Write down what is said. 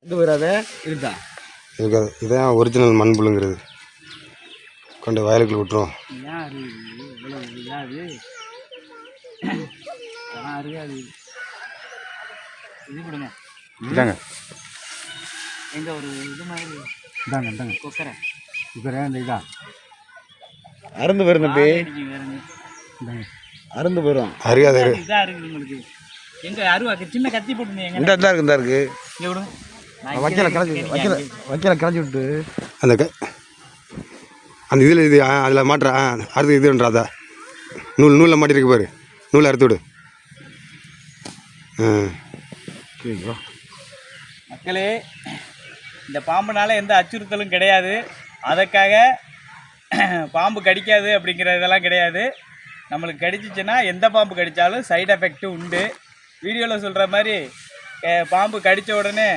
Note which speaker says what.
Speaker 1: இது வராது இருக்கா
Speaker 2: இருக்காது. இதான் ஒரிஜினல் மண்புழுங்கிறது. கொண்டு வயலுக்குள்ள விட்டுருவோம். இதாங்க
Speaker 1: எங்க ஒரு இது மாதிரி இதாங்க இதாங்க கொக்கரை கொக்கரை அந்த இதா அருந்து வரும் தம்பி. அருந்து வரும்.
Speaker 2: அறியாத
Speaker 1: இதா இருக்குது உங்களுக்கு. எங்க அருவா சின்ன கத்தி போட்டு எங்க
Speaker 2: இந்த இருக்கு இந்த இருக்கு.
Speaker 1: இங்க விடுங்க.
Speaker 2: வைக்கல கிளச்சி விட்டு அந்த இதில் இது அதில் மாட்டுற அடுத்து இதுன்றாத நூலில் மாட்டிருக்கு பாரு. நூலை அறுத்து விடு.
Speaker 1: மக்களே, இந்த பாம்புனால எந்த அச்சுறுத்தலும் கிடையாது. அதற்காக பாம்பு கடிக்காது அப்படிங்கிற இதெல்லாம் கிடையாது. நம்மளுக்கு கடிச்சிச்சுன்னா எந்த பாம்பு கடித்தாலும் சைடு எஃபெக்ட்டும் உண்டு. வீடியோவில் சொல்கிற மாதிரி பாம்பு கடித்த உடனே